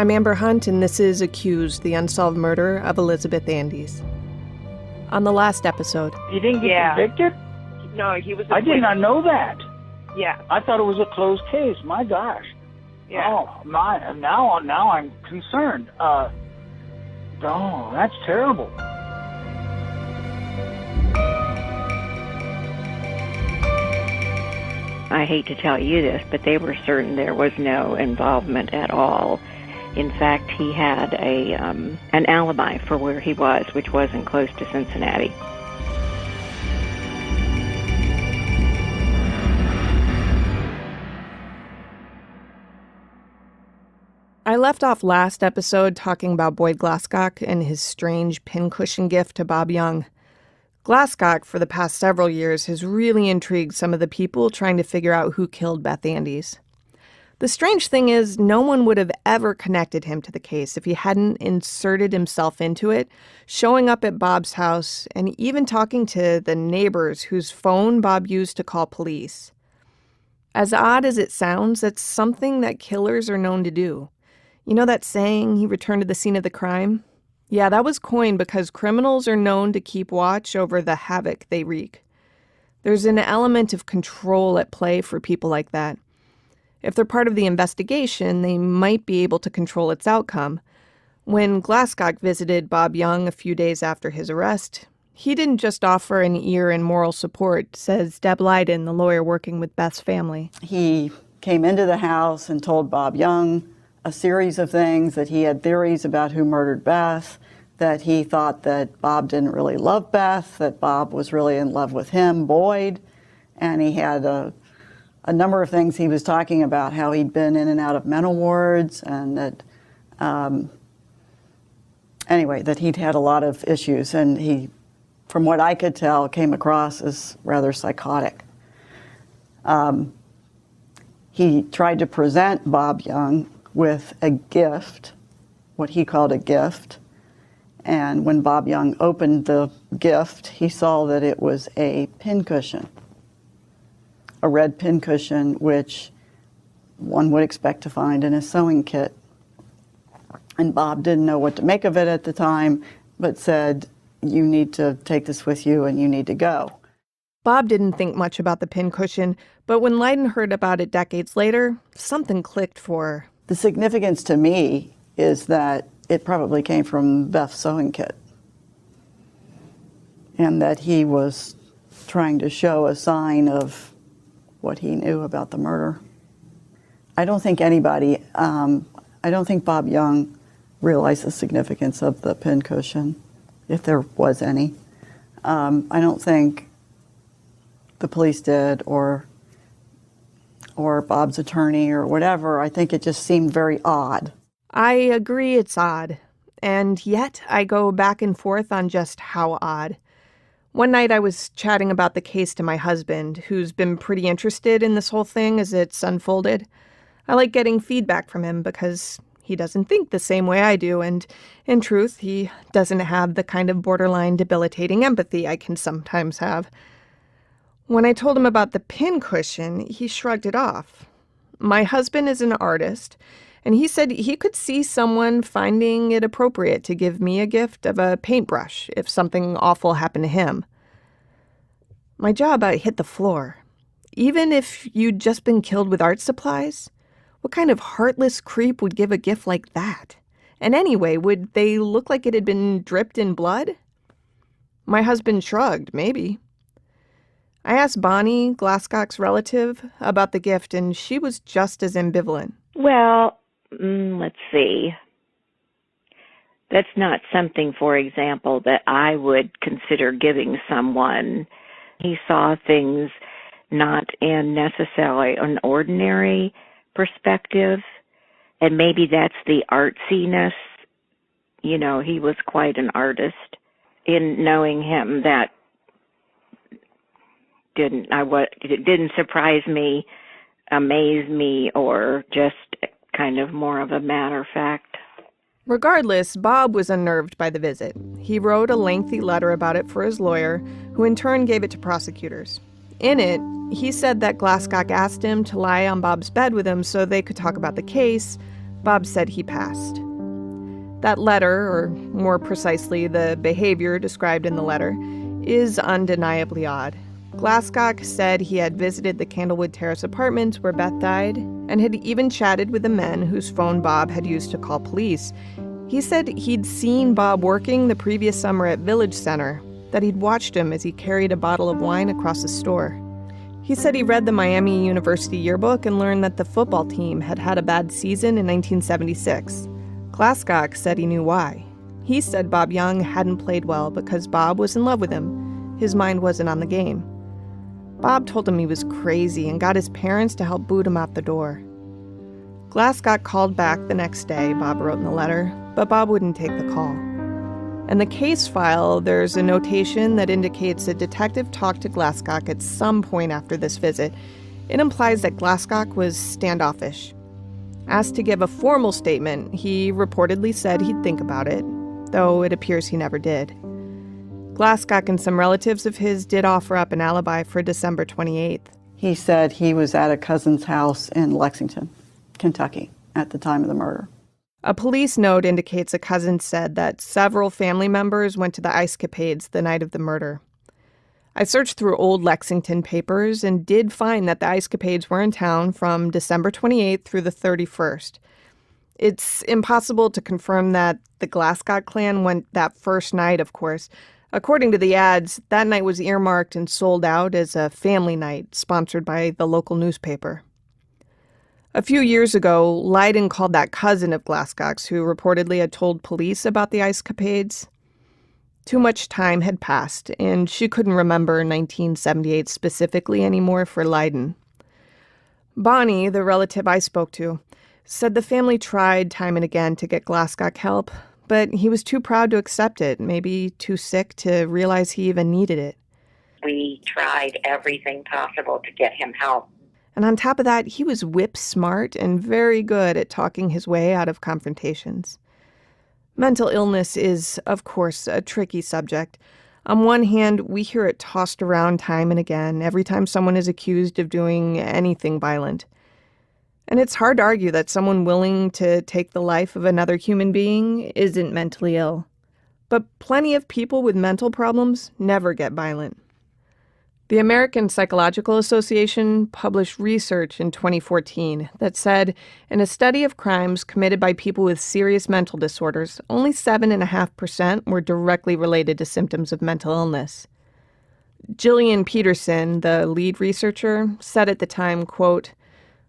I'm Amber Hunt, and this is Accused, the unsolved murder of Elizabeth Andes. On the last episode... He didn't get convicted? No, he was... I did not know that. Yeah. I thought it was a closed case. My gosh. Yeah. Oh, my. Now I'm concerned. Oh, that's terrible. I hate to tell you this, but they were certain there was no involvement at all. In fact, he had an alibi for where he was, which wasn't close to Cincinnati. I left off last episode talking about Boyd Glascock and his strange pincushion gift to Bob Young. Glascock, for the past several years, has really intrigued some of the people trying to figure out who killed Beth Andes. The strange thing is, no one would have ever connected him to the case if he hadn't inserted himself into it, showing up at Bob's house and even talking to the neighbors whose phone Bob used to call police. As odd as it sounds, that's something that killers are known to do. You know that saying, he returned to the scene of the crime? Yeah, that was coined because criminals are known to keep watch over the havoc they wreak. There's an element of control at play for people like that. If they're part of the investigation, they might be able to control its outcome. When Glascock visited Bob Young a few days after his arrest, he didn't just offer an ear and moral support, says Deb Lydon, the lawyer working with Beth's family. He came into the house and told Bob Young a series of things, that he had theories about who murdered Beth, that he thought that Bob didn't really love Beth, that Bob was really in love with him, Boyd, and he had a number of things he was talking about, how he'd been in and out of mental wards, and that, anyway, that he'd had a lot of issues, and he, from what I could tell, came across as rather psychotic. He tried to present Bob Young with a gift, what he called a gift. And when Bob Young opened the gift, he saw that it was a pincushion, a red pincushion, which one would expect to find in a sewing kit. And Bob didn't know what to make of it at the time, but said, "You need to take this with you and you need to go." Bob didn't think much about the pincushion, but when Lydon heard about it decades later, something clicked for her. The significance to me is that it probably came from Beth's sewing kit, and that he was trying to show a sign of what he knew about the murder. I don't think Bob Young realized the significance of the pincushion, if there was any. I don't think the police did, or Bob's attorney or whatever. I think it just seemed very odd. I agree it's odd, and yet I go back and forth on just how odd. One night I was chatting about the case to my husband, who's been pretty interested in this whole thing as it's unfolded. I like getting feedback from him because he doesn't think the same way I do, and in truth, he doesn't have the kind of borderline debilitating empathy I can sometimes have. When I told him about the pincushion, he shrugged it off. My husband is an artist, and he said he could see someone finding it appropriate to give me a gift of a paintbrush if something awful happened to him. My jaw about hit the floor. Even if you'd just been killed with art supplies? What kind of heartless creep would give a gift like that? And anyway, would they look like it had been dripped in blood? My husband shrugged, maybe. I asked Bonnie, Glascock's relative, about the gift, and she was just as ambivalent. Well, let's see. That's not something, for example, that I would consider giving someone. He saw things not in necessarily an ordinary perspective, and maybe that's the artsiness. You know, he was quite an artist. In knowing him, that it didn't surprise me, amaze me, or just kind of more of a matter of fact. Regardless, Bob was unnerved by the visit. He wrote a lengthy letter about it for his lawyer, who in turn gave it to prosecutors. In it, he said that Glascock asked him to lie on Bob's bed with him so they could talk about the case, Bob said he passed. That letter, or more precisely, the behavior described in the letter, is undeniably odd. Glascock said he had visited the Candlewood Terrace apartments where Beth died and had even chatted with the men whose phone Bob had used to call police. He said he'd seen Bob working the previous summer at Village Center, that he'd watched him as he carried a bottle of wine across the store. He said he read the Miami University yearbook and learned that the football team had had a bad season in 1976. Glascock said he knew why. He said Bob Young hadn't played well because Bob was in love with him. His mind wasn't on the game. Bob told him he was crazy and got his parents to help boot him out the door. Glascock called back the next day, Bob wrote in the letter, but Bob wouldn't take the call. In the case file, there's a notation that indicates a detective talked to Glascock at some point after this visit. It implies that Glascock was standoffish. Asked to give a formal statement, he reportedly said he'd think about it, though it appears he never did. Glascock and some relatives of his did offer up an alibi for December 28th. He said he was at a cousin's house in Lexington, Kentucky, at the time of the murder. A police note indicates a cousin said that several family members went to the ice capades the night of the murder. I searched through old Lexington papers and did find that the ice capades were in town from December 28th through the 31st. It's impossible to confirm that the Glascock clan went that first night, of course. According to the ads, that night was earmarked and sold out as a family night sponsored by the local newspaper. A few years ago, Lydon called that cousin of Glascock's who reportedly had told police about the ice capades. Too much time had passed, and she couldn't remember 1978 specifically anymore for Lydon. Bonnie, the relative I spoke to, said the family tried time and again to get Glascock help, but he was too proud to accept it, maybe too sick to realize he even needed it. We tried everything possible to get him help. And on top of that, he was whip smart and very good at talking his way out of confrontations. Mental illness is, of course, a tricky subject. On one hand, we hear it tossed around time and again every time someone is accused of doing anything violent. And it's hard to argue that someone willing to take the life of another human being isn't mentally ill. But plenty of people with mental problems never get violent. The American Psychological Association published research in 2014 that said in a study of crimes committed by people with serious mental disorders, only 7.5% were directly related to symptoms of mental illness. Gillian Peterson, the lead researcher, said at the time, quote,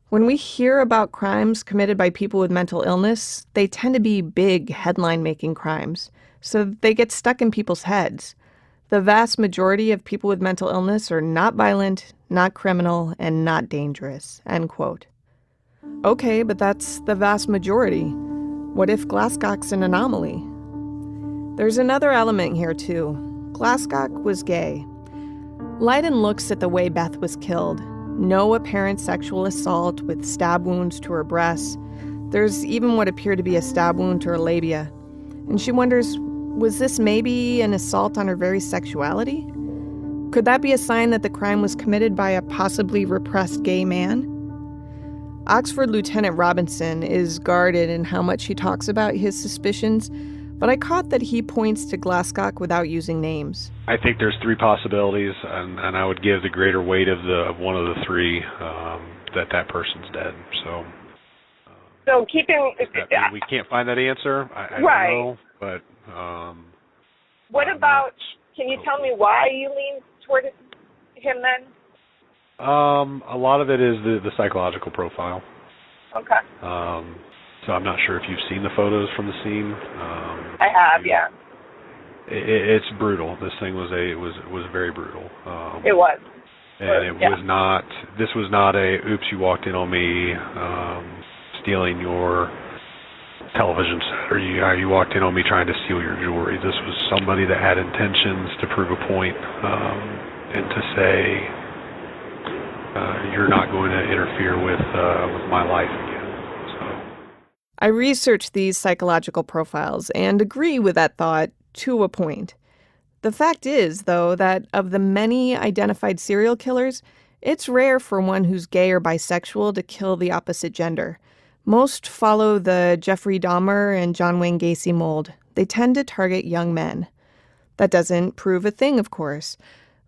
"When we hear about crimes committed by people with mental illness, they tend to be big headline-making crimes, so they get stuck in people's heads. The vast majority of people with mental illness are not violent, not criminal, and not dangerous," end quote. Okay, but that's the vast majority. What if Glascock's an anomaly? There's another element here, too. Glascock was gay. Lydon looks at the way Beth was killed. No apparent sexual assault with stab wounds to her breasts. There's even what appeared to be a stab wound to her labia. And she wonders, was this maybe an assault on her very sexuality? Could that be a sign that the crime was committed by a possibly repressed gay man? Oxford Lieutenant Robinson is guarded in how much he talks about his suspicions, but I caught that he points to Glascock without using names. I think there's three possibilities, and I would give the greater weight of one of the three that person's dead. So keeping... we can't find that answer. I Right. don't know, but... what about... Can you tell me why you lean toward him then? A lot of it is the psychological profile. Okay. So I'm not sure if you've seen the photos from the scene. I have, yeah. It's brutal. This thing was very brutal. It was. And it was not. This was not a oops, you walked in on me, stealing your television set, or you walked in on me trying to steal your jewelry. This was somebody that had intentions to prove a point, and to say you're not going to interfere with my life again. So. I researched these psychological profiles and agree with that thought to a point. The fact is, though, that of the many identified serial killers, it's rare for one who's gay or bisexual to kill the opposite gender. Most follow the Jeffrey Dahmer and John Wayne Gacy mold. They tend to target young men. That doesn't prove a thing, of course,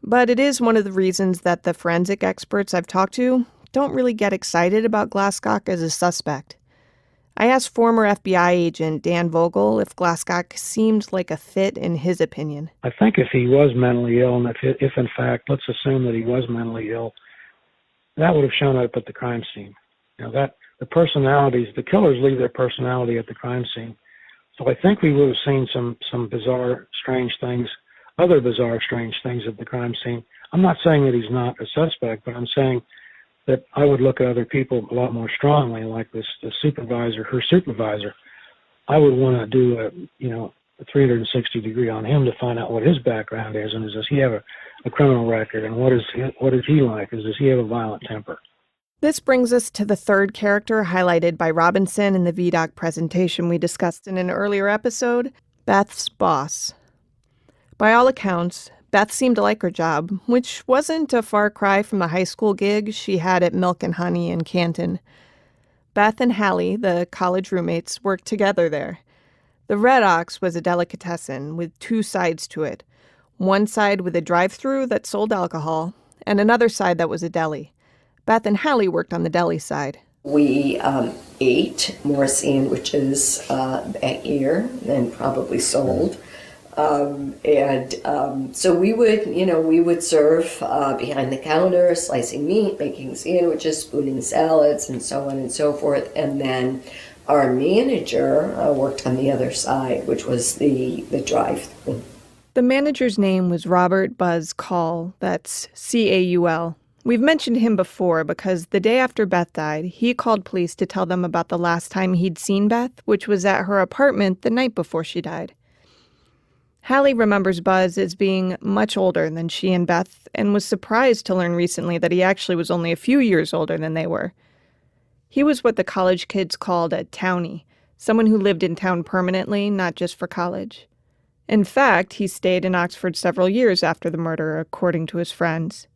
but it is one of the reasons that the forensic experts I've talked to don't really get excited about Glascock as a suspect. I asked former FBI agent Dan Vogel if Glascock seemed like a fit in his opinion. I think if he was mentally ill, and if in fact, let's assume that he was mentally ill, that would have shown up at the crime scene. That the personalities, the killers leave their personality at the crime scene. So I think we would have seen some bizarre, strange things, other bizarre, strange things at the crime scene. I'm not saying that he's not a suspect, but I'm saying that I would look at other people a lot more strongly, like the supervisor, her supervisor. I would want to do a 360 degree on him to find out what his background is, and does he have a criminal record, and what is he like? Does he have a violent temper? This brings us to the third character highlighted by Robinson in the VDOC presentation we discussed in an earlier episode, Beth's boss. By all accounts, Beth seemed to like her job, which wasn't a far cry from the high school gig she had at Milk and Honey in Canton. Beth and Hallie, the college roommates, worked together there. The Red Ox was a delicatessen with two sides to it. One side with a drive-through that sold alcohol, and another side that was a deli. Beth and Hallie worked on the deli side. We ate more sandwiches that year than probably sold. So we would serve behind the counter, slicing meat, making sandwiches, spooning salads, and so on and so forth. And then our manager worked on the other side, which was the drive-thru. The manager's name was Robert Buzz Call. That's C-A-U-L. We've mentioned him before because the day after Beth died, he called police to tell them about the last time he'd seen Beth, which was at her apartment the night before she died. Hallie remembers Buzz as being much older than she and Beth and was surprised to learn recently that he actually was only a few years older than they were. He was what the college kids called a townie, someone who lived in town permanently, not just for college. In fact, he stayed in Oxford several years after the murder, according to his friends.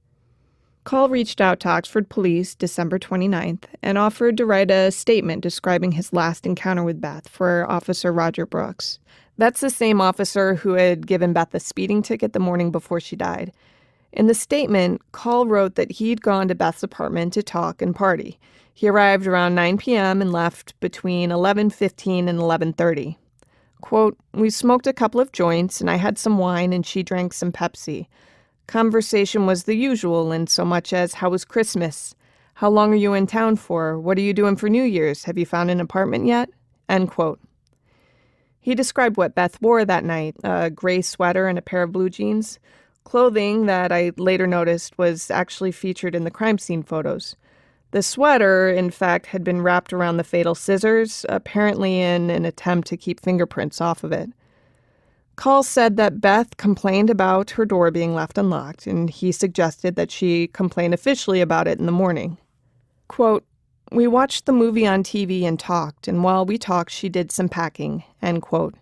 Call reached out to Oxford police December 29th and offered to write a statement describing his last encounter with Beth for Officer Roger Brooks. That's the same officer who had given Beth a speeding ticket the morning before she died. In the statement, Call wrote that he'd gone to Beth's apartment to talk and party. He arrived around 9 p.m. and left between 11:15 and 11:30. Quote, "We smoked a couple of joints and I had some wine and she drank some Pepsi. Conversation was the usual in so much as, how was Christmas? How long are you in town for? What are you doing for New Year's? Have you found an apartment yet?" End quote. He described what Beth wore that night, a gray sweater and a pair of blue jeans, clothing that I later noticed was actually featured in the crime scene photos. The sweater, in fact, had been wrapped around the fatal scissors, apparently in an attempt to keep fingerprints off of it. Call said that Beth complained about her door being left unlocked, and he suggested that she complain officially about it in the morning. Quote, "We watched the movie on TV and talked, and while we talked, she did some packing," end quote.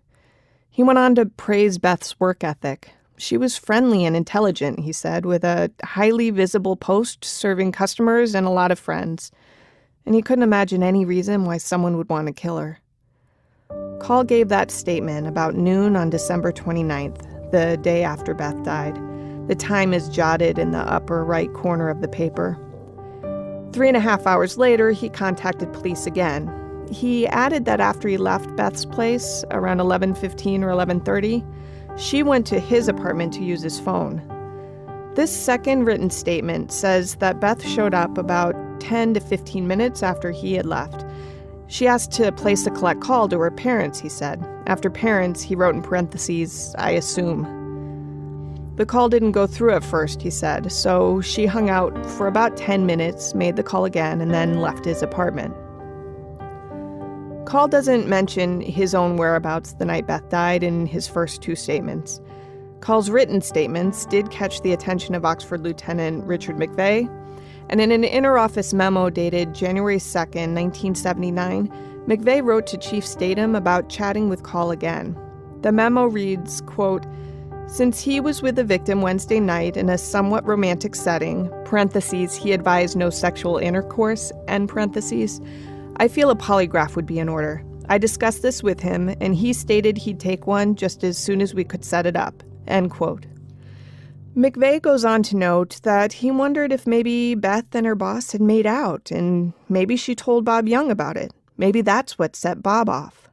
He went on to praise Beth's work ethic. She was friendly and intelligent, he said, with a highly visible post serving customers and a lot of friends. And he couldn't imagine any reason why someone would want to kill her. Call gave that statement about noon on December 29th, the day after Beth died. The time is jotted in the upper right corner of the paper. 3.5 hours later, he contacted police again. He added that after he left Beth's place, around 11:15 or 11:30, she went to his apartment to use his phone. This second written statement says that Beth showed up about 10 to 15 minutes after he had left. She asked to place a collect call to her parents, he said. After parents, he wrote in parentheses, "I assume." The call didn't go through at first, he said, so she hung out for about 10 minutes, made the call again, and then left his apartment. Call doesn't mention his own whereabouts the night Beth died in his first two statements. Call's written statements did catch the attention of Oxford Lieutenant Richard McVeigh, and in an inter-office memo dated January 2nd, 1979, McVeigh wrote to Chief Statham about chatting with Call again. The memo reads, quote, "Since he was with the victim Wednesday night in a somewhat romantic setting, parentheses, he advised no sexual intercourse, end parentheses, I feel a polygraph would be in order. I discussed this with him, and he stated he'd take one just as soon as we could set it up." End quote. McVeigh goes on to note that he wondered if maybe Beth and her boss had made out, and maybe she told Bob Young about it. Maybe that's what set Bob off.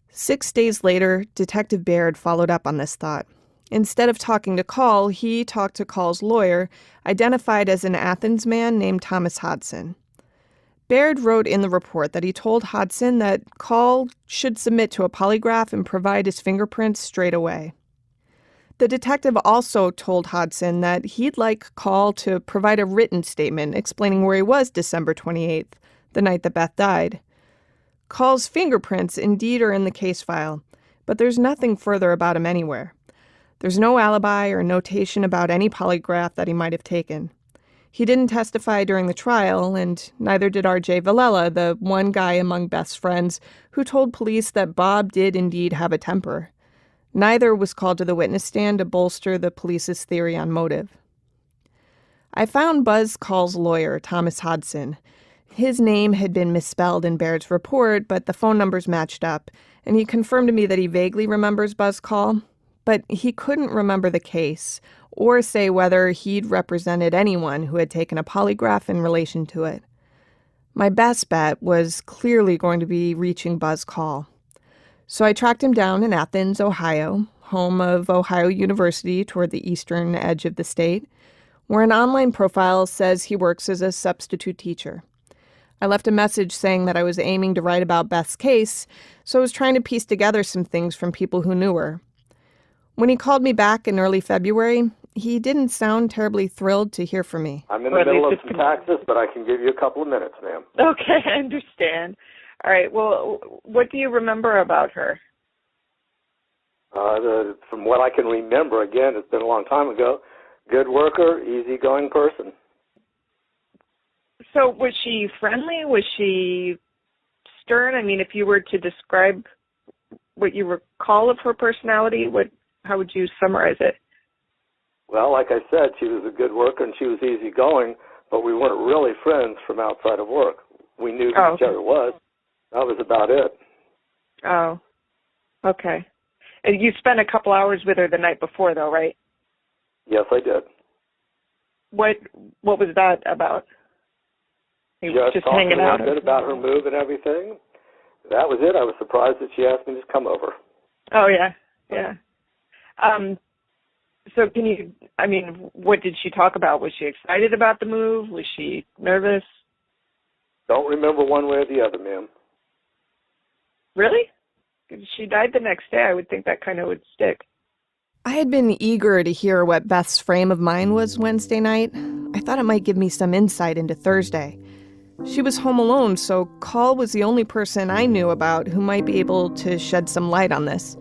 6 days later, Detective Baird followed up on this thought. Instead of talking to Call, he talked to Call's lawyer, identified as an Athens man named Thomas Hodson. Baird wrote in the report that he told Hodson that Call should submit to a polygraph and provide his fingerprints straight away. The detective also told Hodson that he'd like Call to provide a written statement explaining where he was December 28th, the night that Beth died. Call's fingerprints indeed are in the case file, but there's nothing further about him anywhere. There's no alibi or notation about any polygraph that he might have taken. He didn't testify during the trial, and neither did R.J. Villela, the one guy among Beth's friends who told police that Bob did indeed have a temper. Neither was called to the witness stand to bolster the police's theory on motive. I found Buzz Call's lawyer, Thomas Hodson. His name had been misspelled in Baird's report, but the phone numbers matched up, and he confirmed to me that he vaguely remembers Buzz Call, but he couldn't remember the case or say whether he'd represented anyone who had taken a polygraph in relation to it. My best bet was clearly going to be reaching Buzz Call. So I tracked him down in Athens, Ohio, home of Ohio University toward the eastern edge of the state, where an online profile says he works as a substitute teacher. I left a message saying that I was aiming to write about Beth's case, so I was trying to piece together some things from people who knew her. When he called me back in early February, he didn't sound terribly thrilled to hear from me. I'm in the middle of some taxes, but I can give you a couple of minutes, ma'am. Okay, I understand. All right, well, what do you remember about her? From what I can remember, again, it's been a long time ago, good worker, easygoing person. So was she friendly? Was she stern? I mean, if you were to describe what you recall of her personality, how would you summarize it? Well, like I said, she was a good worker and she was easygoing, but we weren't really friends from outside of work. We knew who each other was. That was about it. Oh, okay. And you spent a couple hours with her the night before, though, right? Yes, I did. What was that about? You were just hanging out. A bit about her move and everything. That was it. I was surprised that she asked me to come over. Oh, yeah, yeah. So what did she talk about? Was she excited about the move? Was she nervous? Don't remember one way or the other, ma'am. Really? She died the next day. I would think that kind of would stick. I had been eager to hear what Beth's frame of mind was Wednesday night. I thought it might give me some insight into Thursday. She was home alone, so Call was the only person I knew about who might be able to shed some light on this.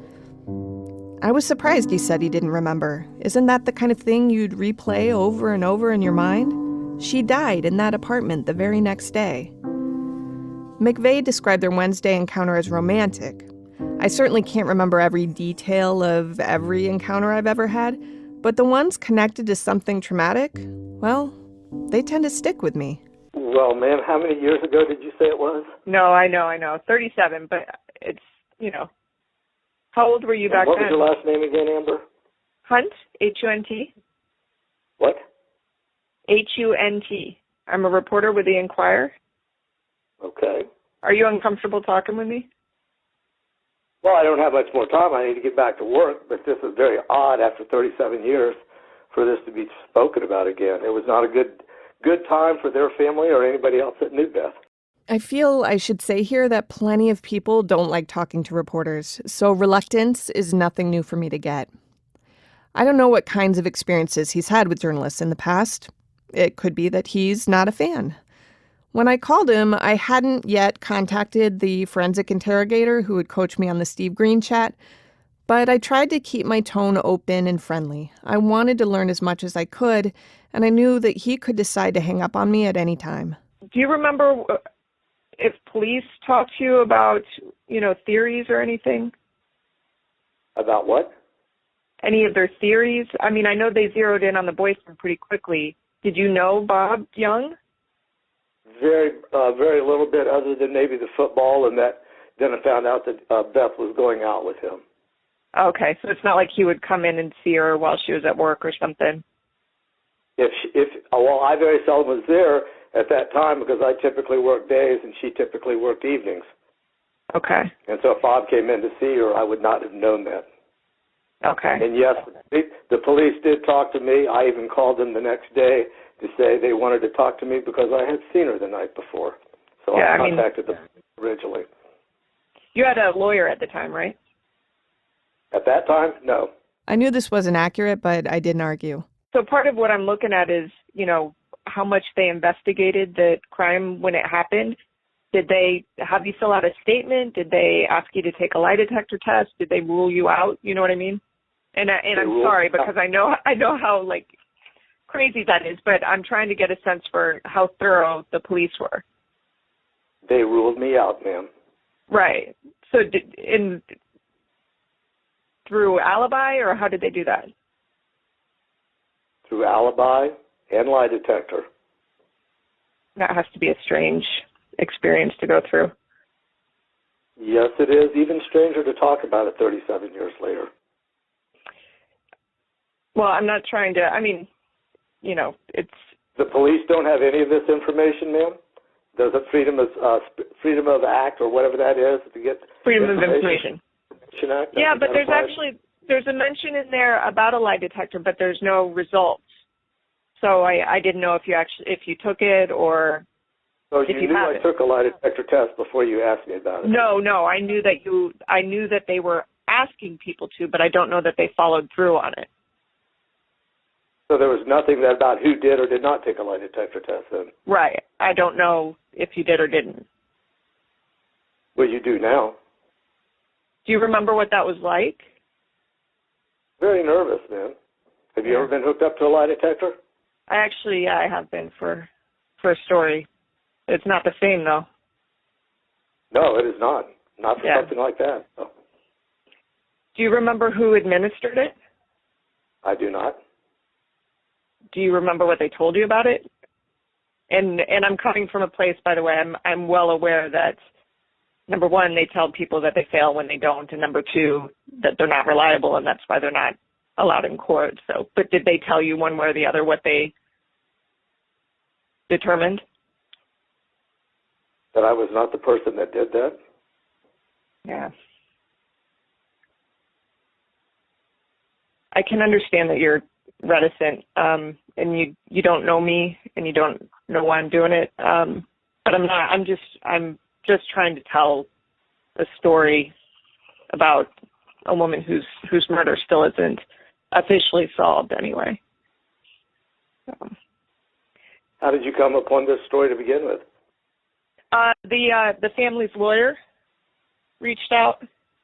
I was surprised he said he didn't remember. Isn't that the kind of thing you'd replay over and over in your mind? She died in that apartment the very next day. McVeigh described their Wednesday encounter as romantic. I certainly can't remember every detail of every encounter I've ever had, but the ones connected to something traumatic, well, they tend to stick with me. Well, ma'am, how many years ago did you say it was? No, I know. 37, but it's, How old were you back then? What was your last name again, Amber? Hunt, H-U-N-T. What? H-U-N-T. I'm a reporter with the Enquirer. Okay. Are you uncomfortable talking with me? Well, I don't have much more time. I need to get back to work, but this is very odd after 37 years for this to be spoken about again. It was not a good time for their family or anybody else that knew Beth. I feel I should say here that plenty of people don't like talking to reporters, so reluctance is nothing new for me to get. I don't know what kinds of experiences he's had with journalists in the past. It could be that he's not a fan. When I called him, I hadn't yet contacted the forensic interrogator who would coach me on the Steve Green chat, but I tried to keep my tone open and friendly. I wanted to learn as much as I could, and I knew that he could decide to hang up on me at any time. Do you remember if police talked to you about, theories or anything? About what? Any of their theories? I mean, I know they zeroed in on the boyfriend pretty quickly. Did you know Bob Young? very little bit, other than maybe the football, and that. Then I found out that Beth was going out with him. Okay, so it's not like he would come in and see her while she was at work or something. Well, I very seldom was there at that time because I typically worked days and she typically worked evenings. Okay. And so if Bob came in to see her, I would not have known that. Okay. And yes, the police did talk to me. I even called them the next day to say they wanted to talk to me because I had seen her the night before. So I contacted them originally. You had a lawyer at the time, right? At that time, no. I knew this wasn't accurate, but I didn't argue. So part of what I'm looking at is, how much they investigated the crime when it happened. Did they have you fill out a statement? Did they ask you to take a lie detector test? Did they rule you out? You know what I mean? And I'm sorry because I know how crazy that is, but I'm trying to get a sense for how thorough the police were. They ruled me out, ma'am. Right. So through alibi, or how did they do that? Through alibi and lie detector. That has to be a strange experience to go through. Yes, it is. Even stranger to talk about it 37 years later. Well, I'm not trying to, it's... The police don't have any of this information, ma'am? There's a freedom of act or whatever that is to get Freedom of Information. Act, yeah, but there's a mention in there about a lie detector, but there's no results. So I didn't know if you took it or so if you knew I took a lie detector test before you asked me about it. No, I knew that they were asking people to, but I don't know that they followed through on it. So there was nothing about who did or did not take a lie detector test then? Right. I don't know if you did or didn't. Well, you do now. Do you remember what that was like? Very nervous, man. Have you ever been hooked up to a lie detector? I have been for a story. It's not the same, though. No, it is not. Not for something like that. No. Do you remember who administered it? I do not. Do you remember what they told you about it? And I'm coming from a place, by the way, I'm well aware that, number one, they tell people that they fail when they don't, and number two, that they're not reliable, and that's why they're not allowed in court. So, but did they tell you one way or the other what they determined? That I was not the person that did that? Yeah. I can understand that you're reticent, and you don't know me, and you don't know why I'm doing it. But I'm not. I'm just trying to tell a story about a woman whose murder still isn't officially solved anyway. So. How did you come upon this story to begin with? The family's lawyer reached out,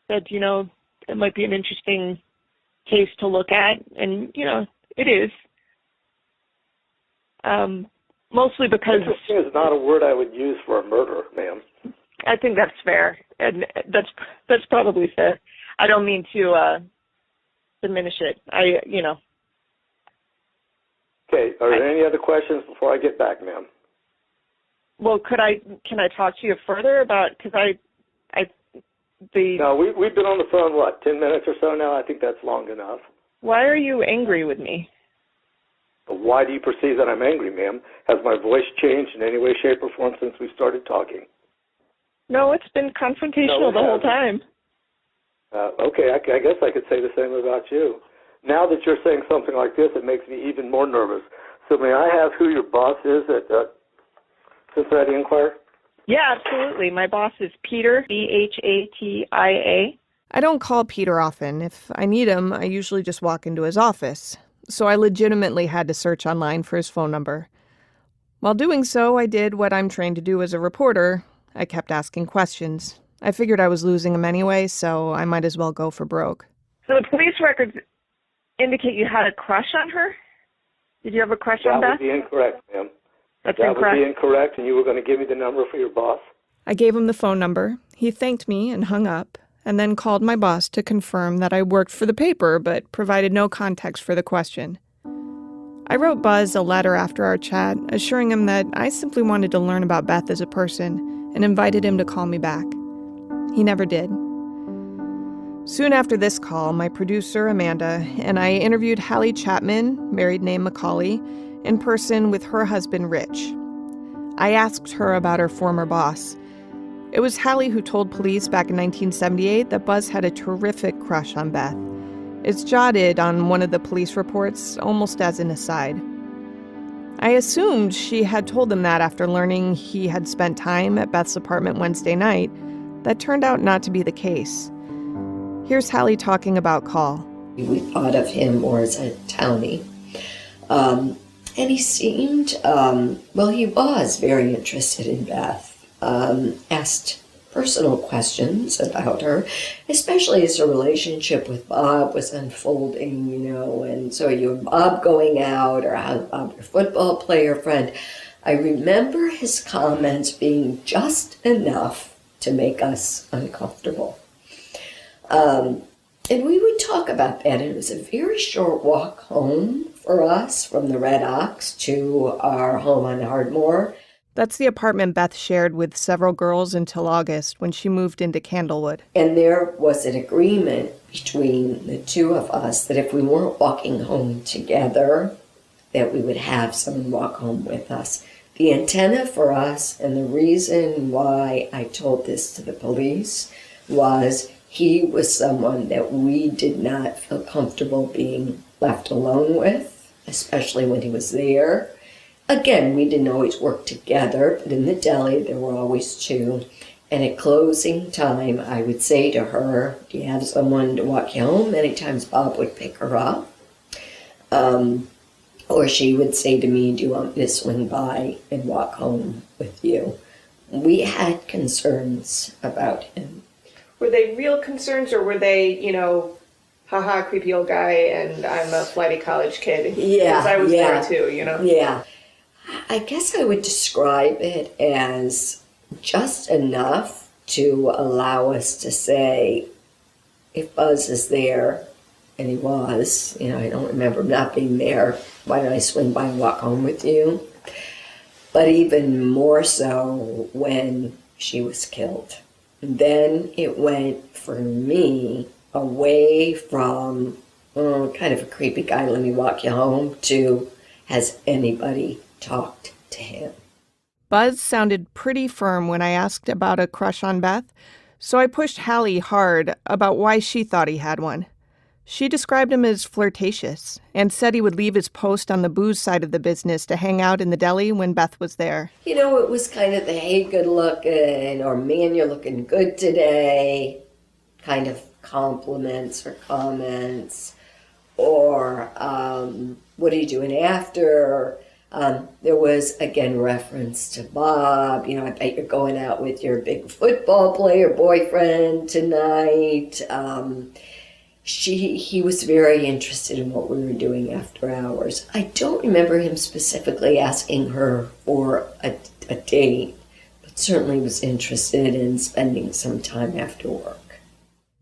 said, it might be an interesting case to look at, and, it is. Mostly because... Interesting is not a word I would use for a murder, ma'am. I think that's fair, and that's probably fair. I don't mean to diminish it. Okay, are there any other questions before I get back, ma'am? Well, can I talk to you further about, because No, we've been on the phone, 10 minutes or so now? I think that's long enough. Why are you angry with me? Why do you perceive that I'm angry, ma'am? Has my voice changed in any way, shape, or form since we started talking? No, it's been confrontational the whole time. Okay, I guess I could say the same about you. Now that you're saying something like this, it makes me even more nervous. So may I have who your boss is at Cincinnati Enquirer? Yeah, absolutely. My boss is Peter, Bhatia. I don't call Peter often. If I need him, I usually just walk into his office. So I legitimately had to search online for his phone number. While doing so, I did what I'm trained to do as a reporter. I kept asking questions. I figured I was losing him anyway, so I might as well go for broke. So the police records indicate you had a crush on her? Did you have a crush on Beth? That would be incorrect, ma'am. That's incorrect. That would be incorrect, and you were going to give me the number for your boss? I gave him the phone number. He thanked me and hung up, and then called my boss to confirm that I worked for the paper but provided no context for the question. I wrote Buzz a letter after our chat, assuring him that I simply wanted to learn about Beth as a person, and invited him to call me back. He never did. Soon after this call, my producer, Amanda, and I interviewed Hallie Chapman, married name Macaulay, in person with her husband, Rich. I asked her about her former boss. It was Hallie who told police back in 1978 that Buzz had a terrific crush on Beth. It's jotted on one of the police reports, almost as an aside. I assumed she had told him that after learning he had spent time at Beth's apartment Wednesday night. That turned out not to be the case. Here's Hallie talking about Call. We thought of him more as a townie. And he seemed, he was very interested in Beth. Asked personal questions about her, especially as her relationship with Bob was unfolding, and so you and Bob going out, or how Bob, your football player friend. I remember his comments being just enough to make us uncomfortable. And we would talk about that, and it was a very short walk home for us from the Red Ox to our home on Ardmore. That's the apartment Beth shared with several girls until August when she moved into Candlewood. And there was an agreement between the two of us that if we weren't walking home together, that we would have someone walk home with us. The antenna for us, and the reason why I told this to the police, was he was someone that we did not feel comfortable being left alone with, especially when he was there. Again, we didn't always work together, but in the deli there were always two. And at closing time, I would say to her, do you have someone to walk you home? Many times Bob would pick her up. Or she would say to me, do you want me to swing by and walk home with you? We had concerns about him. Were they real concerns, or were they, haha, creepy old guy, and I'm a flighty college kid? Yeah, because I was there too, Yeah. I guess I would describe it as just enough to allow us to say, if Buzz is there, and he was, I don't remember him not being there, why don't I swing by and walk home with you? But even more so when she was killed. Then it went, for me, away from kind of a creepy guy, let me walk you home, to has anybody talked to him? Buzz sounded pretty firm when I asked about a crush on Beth, so I pushed Hallie hard about why she thought he had one. She described him as flirtatious and said he would leave his post on the booze side of the business to hang out in the deli when Beth was there. It was kind of the, hey, good looking, or man, you're looking good today, kind of compliments or comments, or what are you doing after? There was, again, reference to Bob. I bet you're going out with your big football player boyfriend tonight. He was very interested in what we were doing after hours. I don't remember him specifically asking her for a date, but certainly was interested in spending some time after work.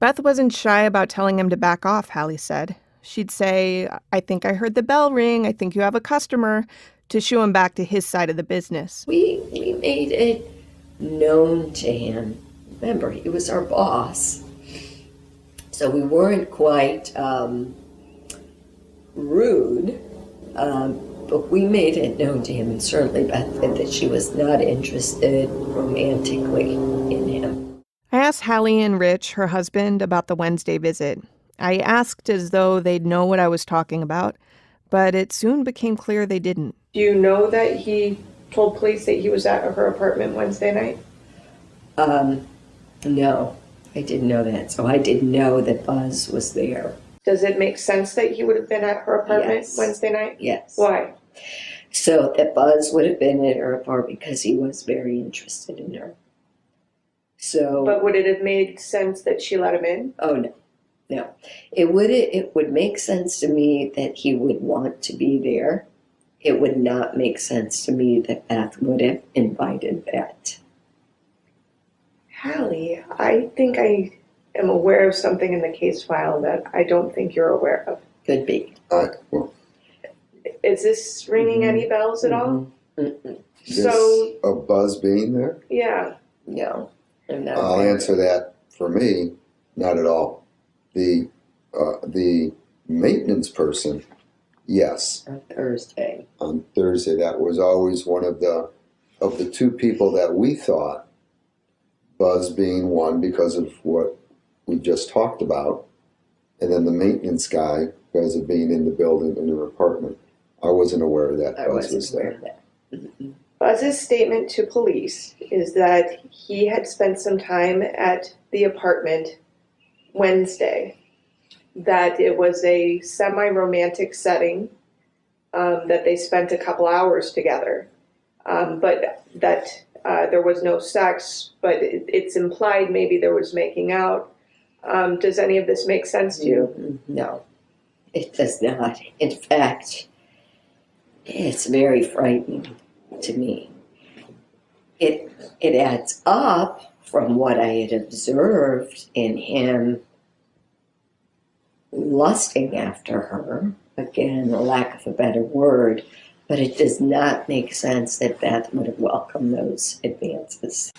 Beth wasn't shy about telling him to back off, Hallie said. She'd say, I think I heard the bell ring, I think you have a customer, to shoo him back to his side of the business. We made it known to him. Remember, he was our boss. So we weren't quite rude, but we made it known to him, and certainly Beth said that she was not interested romantically in him. I asked Hallie and Rich, her husband, about the Wednesday visit. I asked as though they'd know what I was talking about, but it soon became clear they didn't. Do you know that he told police that he was at her apartment Wednesday night? No, I didn't know that. So I didn't know that Buzz was there. Does it make sense that he would have been at her apartment Yes. Wednesday night? Yes. Why? So that Buzz would have been at her apartment because he was very interested in her. So. But would it have made sense that she let him in? Oh, no. No. It would make sense to me that he would want to be there. It would not make sense to me that Beth would have invited that. Hallie, I think I am aware of something in the case file that I don't think you're aware of. Could be. Is this ringing any bells at all? So, of Buzz being there? yeah. No, I'm not. I'll answer that for me, not at all. The maintenance person, yes. On Thursday. On Thursday, that was always one of the two people that we thought, Buzz being one because of what we just talked about, and then the maintenance guy because of being in the building in her apartment. I wasn't aware of that. Buzz was there. Buzz's statement to police is that he had spent some time at the apartment Wednesday, that it was a semi-romantic setting, that they spent a couple hours together, but that there was no sex, but it's implied maybe there was making out. Does any of this make sense to you? No, it does not. In fact, it's very frightening to me. It adds up from what I had observed in him lusting after her. Again, a lack of a better word, but it does not make sense that Beth would have welcomed those advances.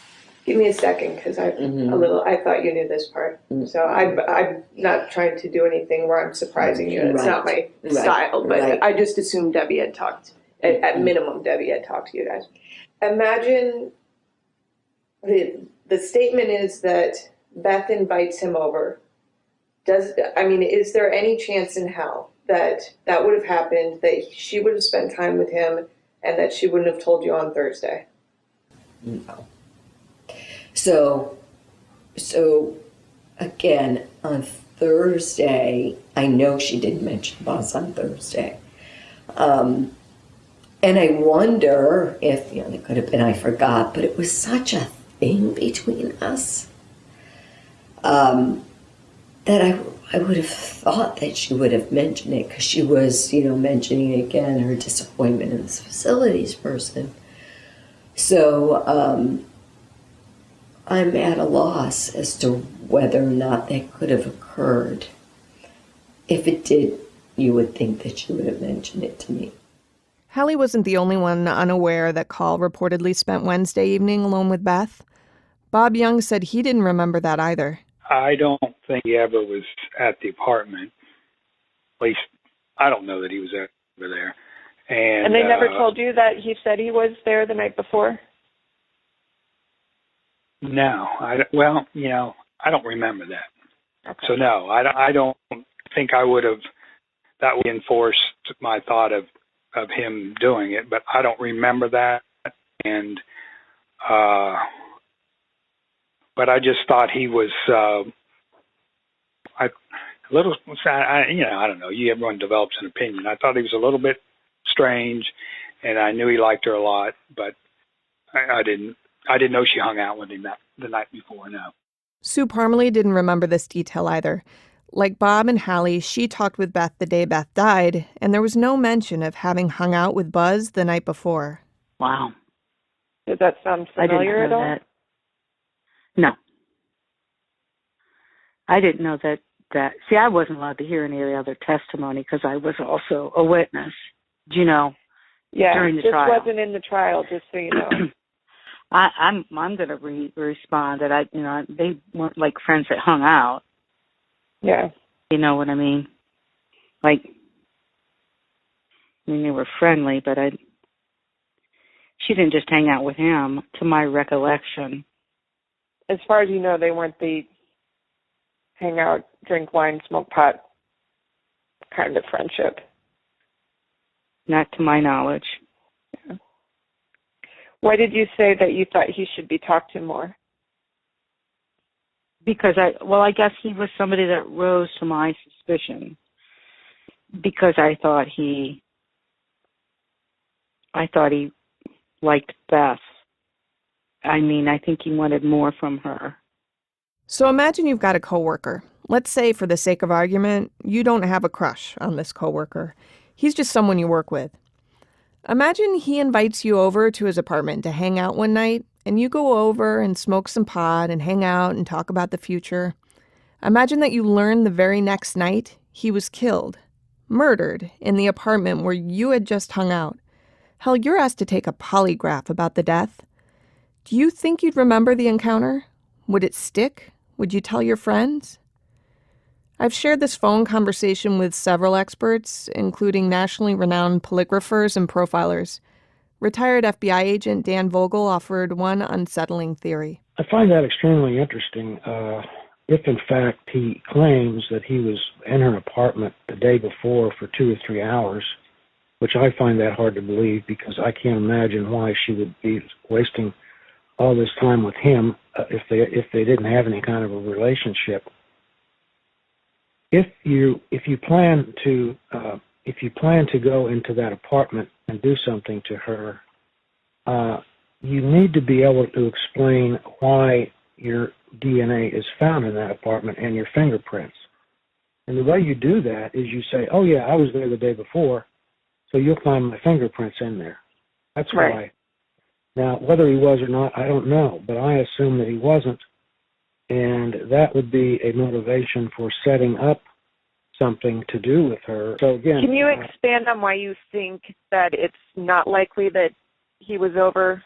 Give me a second, because I thought you knew this part. So I'm not trying to do anything where I'm surprising you. It's not my style, but I just assumed Debbie had talked. At minimum, Debbie had talked to you guys. Imagine the statement is that Beth invites him over. Is there any chance in hell that would have happened, that she would have spent time with him, and that she wouldn't have told you on Thursday? No. So again, on Thursday, I know she didn't mention Buzz on Thursday. And I wonder if, it could have been I forgot, but it was such a thing between us that I would have thought that she would have mentioned it, because she was, mentioning again her disappointment in this facilities person. So I'm at a loss as to whether or not that could have occurred. If it did, you would think that she would have mentioned it to me. Hallie wasn't the only one unaware that Call reportedly spent Wednesday evening alone with Beth. Bob Young said he didn't remember that either. I don't think he ever was at the apartment. At least, I don't know that he was ever there. And they never told you that he said he was there the night before? No. I don't remember that. Okay. So no, I don't think I would have, that would enforce my thought of him doing it, but I don't remember that. And, but I just thought he was, I don't know, everyone develops an opinion. I thought he was a little bit strange, and I knew he liked her a lot, but I didn't know she hung out with him the night before, no. Sue Parmalee didn't remember this detail either. Like Bob and Hallie, she talked with Beth the day Beth died, and there was no mention of having hung out with Buzz the night before. Wow. Did that sound familiar at all? That. No. I didn't know that. See, I wasn't allowed to hear any of the other testimony because I was also a witness, during the trial. This wasn't in the trial, just so you know. I'm going to respond that they weren't like friends that hung out. Yeah. You know what I mean? They were friendly, but she didn't just hang out with him, to my recollection. As far as you know, they weren't the hang out, drink wine, smoke pot kind of friendship. Not to my knowledge. Yeah. Why did you say that you thought he should be talked to more? Because I guess he was somebody that rose to my suspicion. Because I thought he liked Beth. I think he wanted more from her. So imagine you've got a coworker. Let's say, for the sake of argument, you don't have a crush on this coworker. He's just someone you work with. Imagine he invites you over to his apartment to hang out one night, and you go over and smoke some pot and hang out and talk about the future. Imagine that you learn the very next night he was killed Murdered in the apartment where you had just hung out. Hell, you're asked to take a polygraph about the death. Do you think you'd remember the encounter? Would it stick? Would you tell your friends? I've shared this phone conversation with several experts, including nationally renowned polygraphers and profilers. Retired FBI agent Dan Vogel offered one unsettling theory. I find that extremely interesting. If, in fact, he claims that he was in her apartment the day before for 2 or 3 hours, which I find that hard to believe because I can't imagine why she would be wasting all this time with him if they didn't have any kind of a relationship. If you plan to go into that apartment and do something to her, you need to be able to explain why your DNA is found in that apartment and your fingerprints. And the way you do that is you say, "Oh yeah, I was there the day before, so you'll find my fingerprints in there." That's right. Why. Now, whether he was or not, I don't know, but I assume that he wasn't, and that would be a motivation for setting up something to do with her. So again, can you expand on why you think that it's not likely that he was over?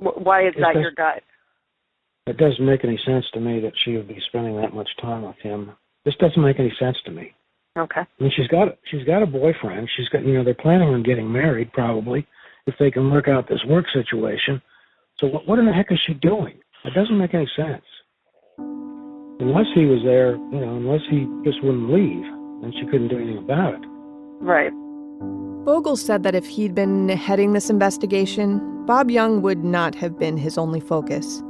Why is that your gut? It doesn't make any sense to me that she would be spending that much time with him. This doesn't make any sense to me. Okay. I mean, she's got a boyfriend. She's got, they're planning on getting married probably if they can work out this work situation. So what in the heck is she doing? It doesn't make any sense. Unless he was there, unless he just wouldn't leave, then she couldn't do anything about it. Right. Vogel said that if he'd been heading this investigation, Bob Young would not have been his only focus.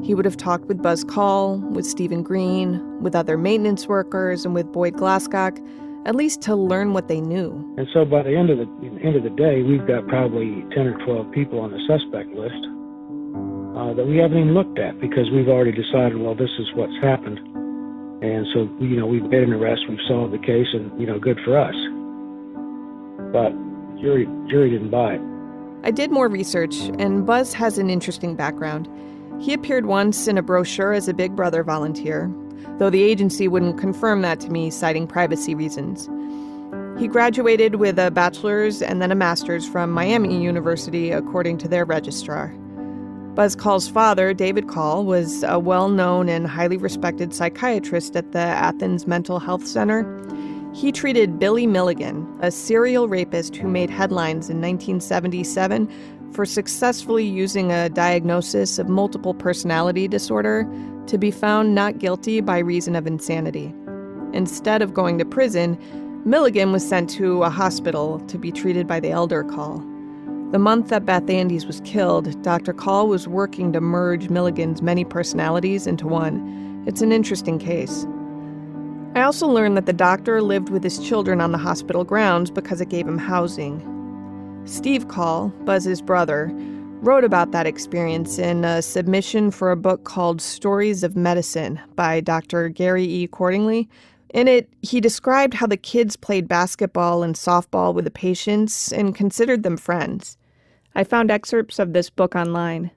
He would have talked with Buzz Call, with Stephen Green, with other maintenance workers, and with Boyd Glascock, at least to learn what they knew. And so by the end of the day, we've got probably 10 or 12 people on the suspect list that we haven't even looked at because we've already decided, well, this is what's happened. And so, we've made an arrest, we've solved the case, and, good for us. But jury didn't buy it. I did more research, and Buzz has an interesting background. He appeared once in a brochure as a Big Brother volunteer, though the agency wouldn't confirm that to me, citing privacy reasons. He graduated with a bachelor's and then a master's from Miami University, according to their registrar. Buzz Call's father, David Call, was a well-known and highly respected psychiatrist at the Athens Mental Health Center. He treated Billy Milligan, a serial rapist who made headlines in 1977 for successfully using a diagnosis of multiple personality disorder to be found not guilty by reason of insanity. Instead of going to prison, Milligan was sent to a hospital to be treated by the elder Call. The month that Beth Andes was killed, Dr. Call was working to merge Milligan's many personalities into one. It's an interesting case. I also learned that the doctor lived with his children on the hospital grounds because it gave him housing. Steve Call, Buzz's brother, wrote about that experience in a submission for a book called Stories of Medicine by Dr. Gary E. Cordingley. In it, he described how the kids played basketball and softball with the patients and considered them friends. I found excerpts of this book online.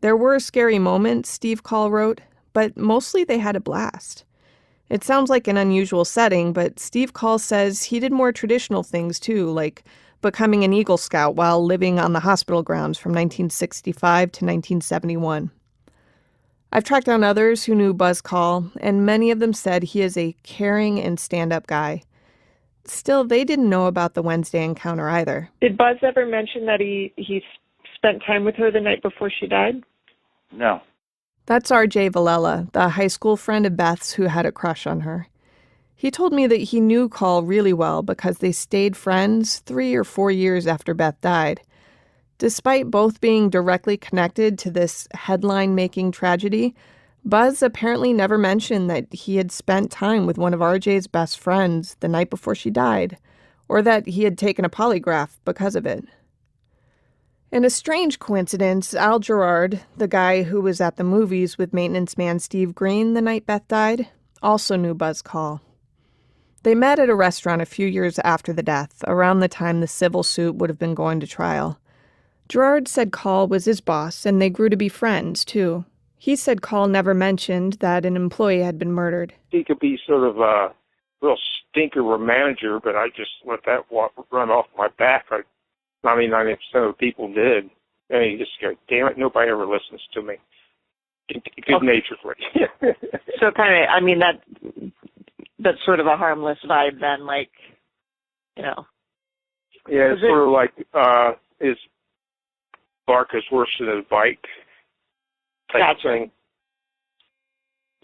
There were scary moments, Steve Call wrote, but mostly they had a blast. It sounds like an unusual setting, but Steve Call says he did more traditional things too, like becoming an Eagle Scout while living on the hospital grounds from 1965 to 1971. I've tracked down others who knew Buzz Call, and many of them said he is a caring and stand-up guy. Still, they didn't know about the Wednesday encounter either. Did Buzz ever mention that he spent time with her the night before she died? No. That's R.J. Villela, the high school friend of Beth's who had a crush on her. He told me that he knew Call really well because they stayed friends 3 or 4 years after Beth died. Despite both being directly connected to this headline-making tragedy, Buzz apparently never mentioned that he had spent time with one of RJ's best friends the night before she died, or that he had taken a polygraph because of it. In a strange coincidence, Al Gerard, the guy who was at the movies with maintenance man Steve Green the night Beth died, also knew Buzz Call. They met at a restaurant a few years after the death, around the time the civil suit would have been going to trial. Gerard said Call was his boss, and they grew to be friends, too. He said Call never mentioned that an employee had been murdered. He could be sort of real stinker of a manager, but I just let that run off my back. 99% of the people did. And you just go, damn it, nobody ever listens to me. Good-naturedly. So kind of, I mean, that's sort of a harmless vibe then, like, you know. Yeah, it's sort of like his bark is worse than his bite type of thing.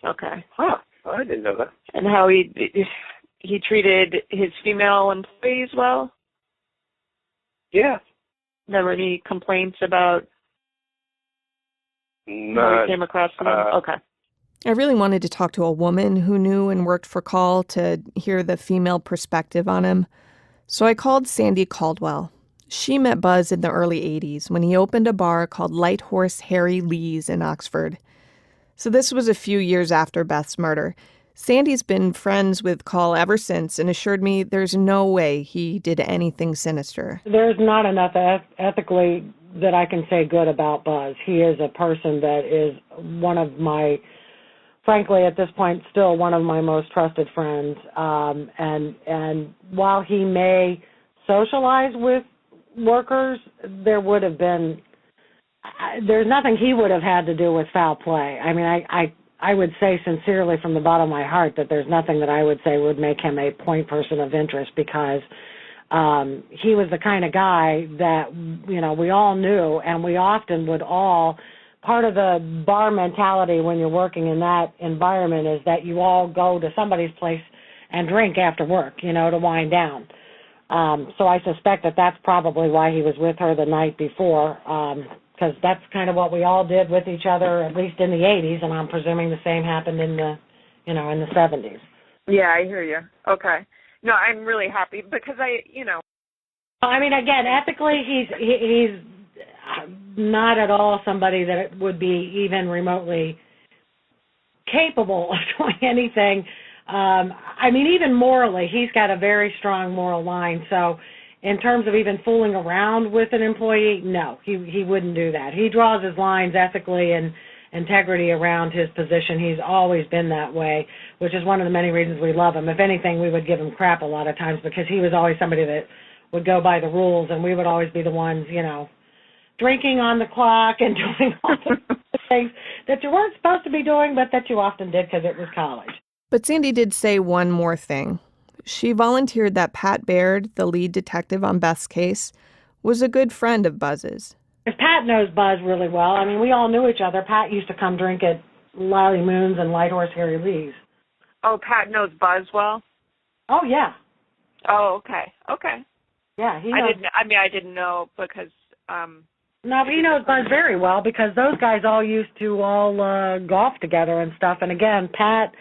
Okay. Huh, I didn't know that. And how he treated his female employees well? Yeah. Never any complaints about how he came across them? Okay. I really wanted to talk to a woman who knew and worked for Call to hear the female perspective on him. So I called Sandy Caldwell. She met Buzz in the early 80s when he opened a bar called Light Horse Harry Lee's in Oxford. So this was a few years after Beth's murder. Sandy's been friends with Call ever since and assured me there's no way he did anything sinister. There's not enough ethically that I can say good about Buzz. He is a person that is one of my, frankly, at this point, still one of my most trusted friends. And while he may socialize with workers, there would have been, there's nothing he would have had to do with foul play. I mean, I would say sincerely from the bottom of my heart that there's nothing that I would say would make him a point person of interest, because he was the kind of guy that, you know, we all knew, and we often would all, part of the bar mentality when you're working in that environment is that you all go to somebody's place and drink after work, you know, to wind down. So I suspect that that's probably why he was with her the night before, because that's kind of what we all did with each other, at least in the 80s, and I'm presuming the same happened in the, you know, in the 70s. Yeah, I hear you. Okay. No, I'm really happy because I mean, again, ethically, he's not at all somebody that would be even remotely capable of doing anything. I mean, even morally, he's got a very strong moral line. So in terms of even fooling around with an employee, no, he wouldn't do that. He draws his lines ethically and integrity around his position. He's always been that way, which is one of the many reasons we love him. If anything, we would give him crap a lot of times because he was always somebody that would go by the rules, and we would always be the ones, you know, drinking on the clock and doing all the things that you weren't supposed to be doing, but that you often did because it was college. But Sandy did say one more thing. She volunteered that Pat Baird, the lead detective on Beth's case, was a good friend of Buzz's. If Pat knows Buzz really well, I mean, we all knew each other. Pat used to come drink at Larry Moon's and Light Horse Harry Lee's. Oh, Pat knows Buzz well? Oh, yeah. Oh, okay. Okay. Yeah, he knows. I didn't know because... No, but he knows Buzz very well because those guys all used to golf together and stuff. And again, Pat,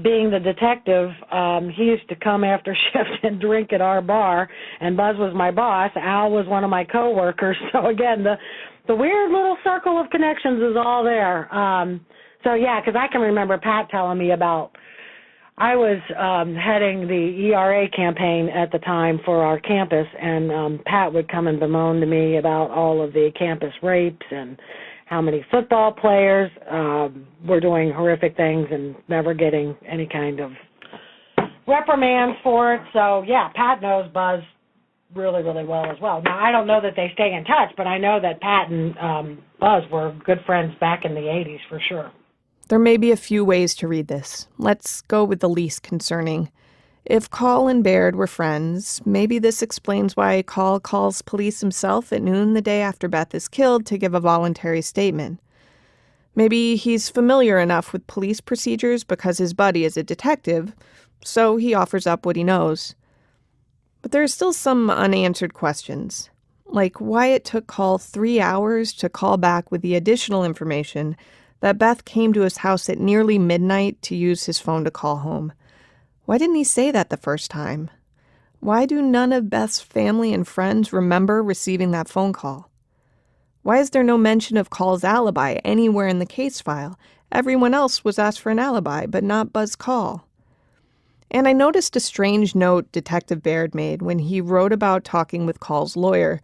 being the detective, he used to come after shift and drink at our bar, and Buzz was my boss. Al was one of my coworkers. So again, the weird little circle of connections is all there. So yeah, because I can remember Pat telling me about, I was heading the ERA campaign at the time for our campus, and Pat would come and bemoan to me about all of the campus rapes and how many football players were doing horrific things and never getting any kind of reprimands for it. So, yeah, Pat knows Buzz really, really well as well. Now, I don't know that they stay in touch, but I know that Pat and Buzz were good friends back in the 80s for sure. There may be a few ways to read this. Let's go with the least concerning. If Call and Baird were friends, maybe this explains why Call calls police himself at noon the day after Beth is killed to give a voluntary statement. Maybe he's familiar enough with police procedures because his buddy is a detective, so he offers up what he knows. But there are still some unanswered questions, like why it took Call 3 hours to call back with the additional information that Beth came to his house at nearly midnight to use his phone to call home. Why didn't he say that the first time? Why do none of Beth's family and friends remember receiving that phone call? Why is there no mention of Call's alibi anywhere in the case file? Everyone else was asked for an alibi, but not Buzz Call. And I noticed a strange note Detective Baird made when he wrote about talking with Call's lawyer.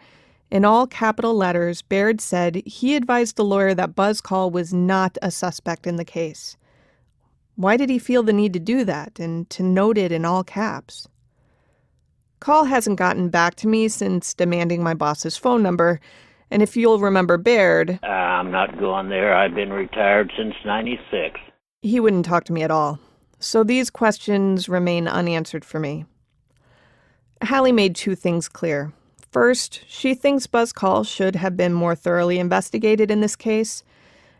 In all capital letters, Baird said he advised the lawyer that Buzz Call was not a suspect in the case. Why did he feel the need to do that and to note it in all caps? Call hasn't gotten back to me since demanding my boss's phone number, and if you'll remember Baird... I'm not going there. I've been retired since '96. He wouldn't talk to me at all. So these questions remain unanswered for me. Hallie made two things clear. First, she thinks Buzz Call should have been more thoroughly investigated in this case,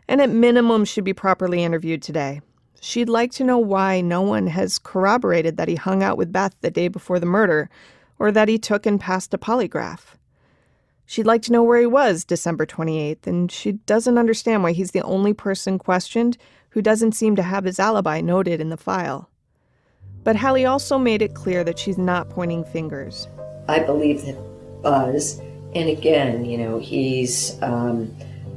and at minimum should be properly interviewed today. She'd like to know why no one has corroborated that he hung out with Beth the day before the murder, or that he took and passed a polygraph. She'd like to know where he was December 28th, and she doesn't understand why he's the only person questioned who doesn't seem to have his alibi noted in the file. But Hallie also made it clear that she's not pointing fingers. I believe that Buzz, and again, he's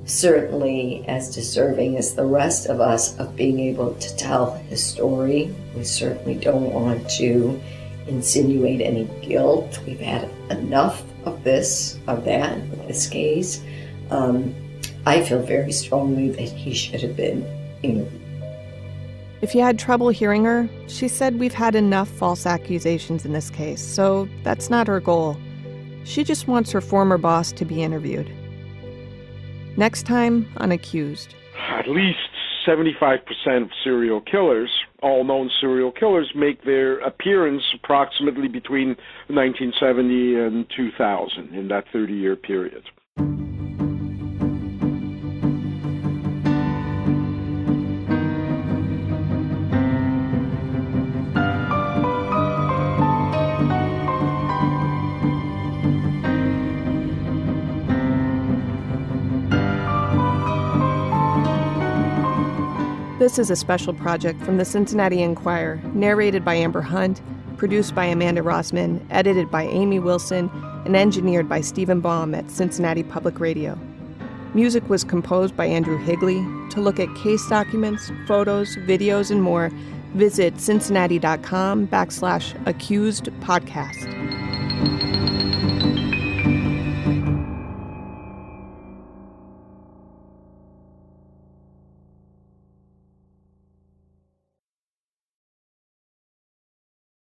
certainly as deserving as the rest of us of being able to tell his story. We certainly don't want to insinuate any guilt. We've had enough of that with this case. I feel very strongly that he should have been interviewed. If you had trouble hearing her, she said we've had enough false accusations in this case, so that's not her goal. She just wants her former boss to be interviewed. Next time on Accused. At least 75% of serial killers, all known serial killers, make their appearance approximately between 1970 and 2000, in that 30-year period. This is a special project from the Cincinnati Enquirer, narrated by Amber Hunt, produced by Amanda Rossman, edited by Amy Wilson, and engineered by Stephen Baum at Cincinnati Public Radio. Music was composed by Andrew Higley. To look at case documents, photos, videos, and more, visit cincinnati.com/accusedpodcast.